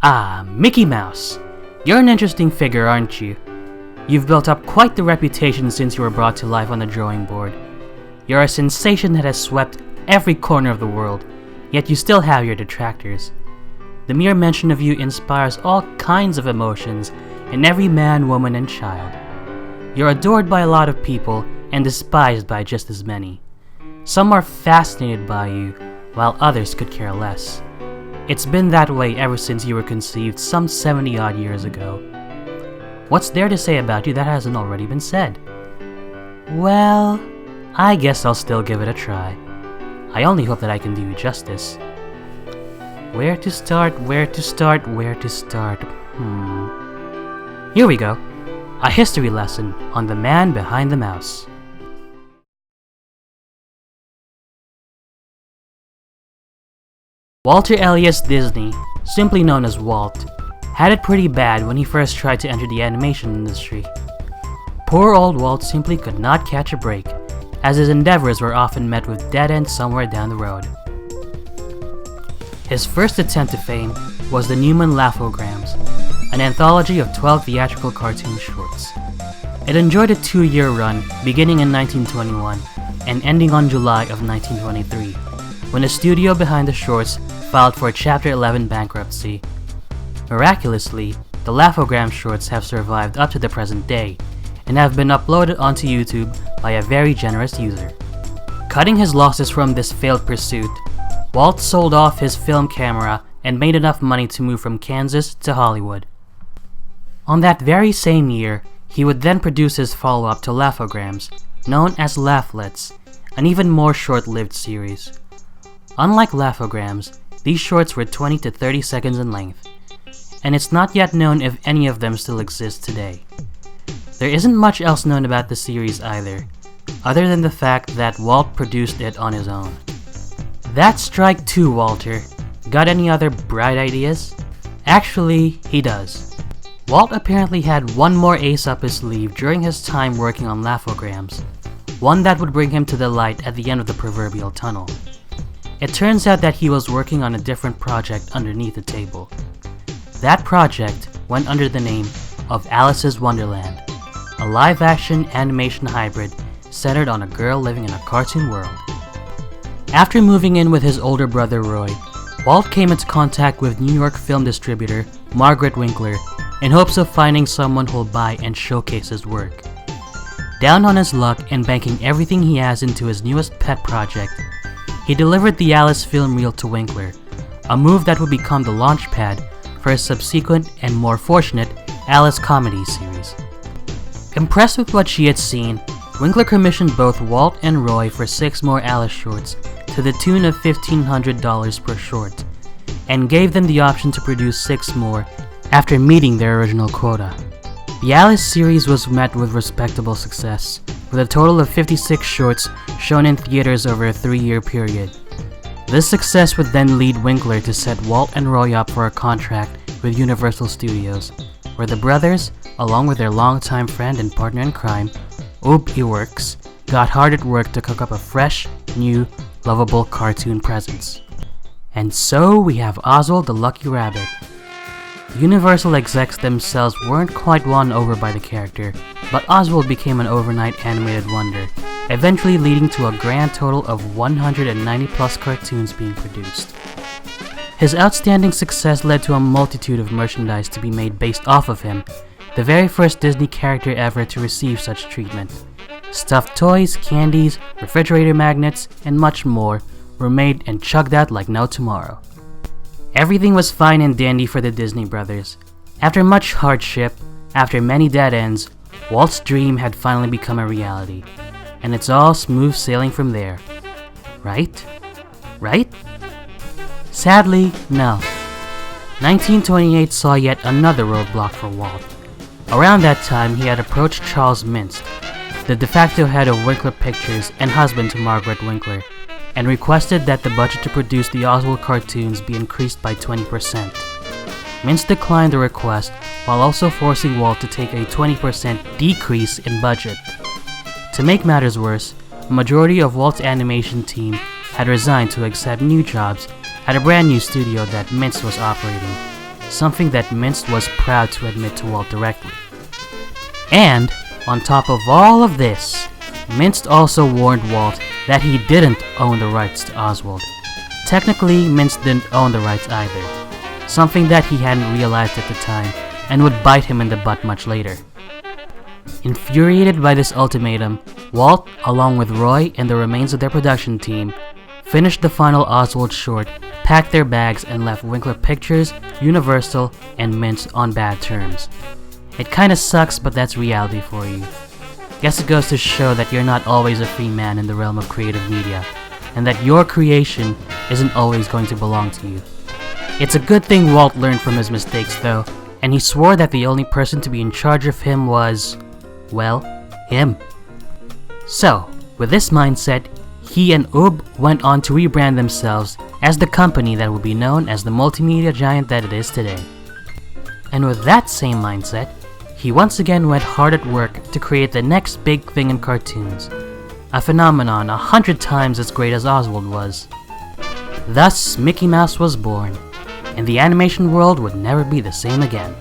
Ah, Mickey Mouse. You're an interesting figure, aren't you? You've built up quite the reputation since you were brought to life on the drawing board. You're a sensation that has swept every corner of the world, yet you still have your detractors. The mere mention of you inspires all kinds of emotions in every man, woman, and child. You're adored by a lot of people and despised by just as many. Some are fascinated by you, while others could care less. It's been that way ever since you were conceived some 70-odd years ago. What's there to say about you that hasn't already been said? Well, I guess I'll still give it a try. I only hope that I can do you justice. Where to start? Here we go. A history lesson on the man behind the mouse. Walter Elias Disney, simply known as Walt, had it pretty bad when he first tried to enter the animation industry. Poor old Walt simply could not catch a break, as his endeavors were often met with dead ends somewhere down the road. His first attempt to fame was the Newman Laughograms, an anthology of 12 theatrical cartoon shorts. It enjoyed a 2-year run beginning in 1921 and ending on July of 1923, when the studio behind the shorts filed for Chapter 11 bankruptcy. Miraculously, the Laughogram shorts have survived up to the present day and have been uploaded onto YouTube by a very generous user. Cutting his losses from this failed pursuit, Walt sold off his film camera and made enough money to move from Kansas to Hollywood. On that very same year, he would then produce his follow-up to Laughograms, known as Laughlets, an even more short-lived series. Unlike Laughograms, these shorts were 20 to 30 seconds in length, and it's not yet known if any of them still exist today. There isn't much else known about the series either, other than the fact that Walt produced it on his own. That's strike two, Walter. Got any other bright ideas? Actually, he does. Walt apparently had one more ace up his sleeve during his time working on Laughograms, one that would bring him to the light at the end of the proverbial tunnel. It turns out that he was working on a different project underneath the table. That project went under the name of Alice's Wonderland, a live-action animation hybrid centered on a girl living in a cartoon world. After moving in with his older brother Roy, Walt came into contact with New York film distributor Margaret Winkler in hopes of finding someone who'll buy and showcase his work. Down on his luck and banking everything he has into his newest pet project, he delivered the Alice film reel to Winkler, a move that would become the launchpad for his subsequent and more fortunate Alice comedy series. Impressed with what she had seen, Winkler commissioned both Walt and Roy for 6 more Alice shorts to the tune of $1,500 per short, and gave them the option to produce 6 more after meeting their original quota. The Alice series was met with respectable success, with a total of 56 shorts shown in theaters over a 3-year period. This success would then lead Winkler to set Walt and Roy up for a contract with Universal Studios, where the brothers, along with their longtime friend and partner in crime, Ub Iwerks, got hard at work to cook up a fresh, new, lovable cartoon presence. And so we have Oswald the Lucky Rabbit. The Universal execs themselves weren't quite won over by the character, but Oswald became an overnight animated wonder, eventually leading to a grand total of 190 plus cartoons being produced. His outstanding success led to a multitude of merchandise to be made based off of him, the very first Disney character ever to receive such treatment. Stuffed toys, candies, refrigerator magnets, and much more were made and chugged out like no tomorrow. Everything was fine and dandy for the Disney brothers. After much hardship, after many dead ends, Walt's dream had finally become a reality, and it's all smooth sailing from there. Right? Right? Sadly, no. 1928 saw yet another roadblock for Walt. Around that time, he had approached Charles Minst, the de facto head of Winkler Pictures and husband to Margaret Winkler, and requested that the budget to produce the Oswald cartoons be increased by 20%. Minst declined the request, while also forcing Walt to take a 20% decrease in budget. To make matters worse, a majority of Walt's animation team had resigned to accept new jobs at a brand new studio that Minst was operating. something that Mintz was proud to admit to Walt directly. And, on top of all of this, Mintz also warned Walt that he didn't own the rights to Oswald. Technically, Mintz didn't own the rights either, something that he hadn't realized at the time and would bite him in the butt much later. Infuriated by this ultimatum, Walt, along with Roy and the remains of their production team, finished the final Oswald short, packed their bags, and left Winkler Pictures, Universal, and Mintz on bad terms. It kinda sucks, but that's reality for you. Guess it goes to show that you're not always a free man in the realm of creative media, and that your creation isn't always going to belong to you. It's a good thing Walt learned from his mistakes though, and he swore that the only person to be in charge of him was, well, him. So, with this mindset, he and Ub went on to rebrand themselves as the company that would be known as the multimedia giant that it is today. And with that same mindset, he once again went hard at work to create the next big thing in cartoons, a phenomenon 100 times as great as Oswald was. Thus, Mickey Mouse was born, and the animation world would never be the same again.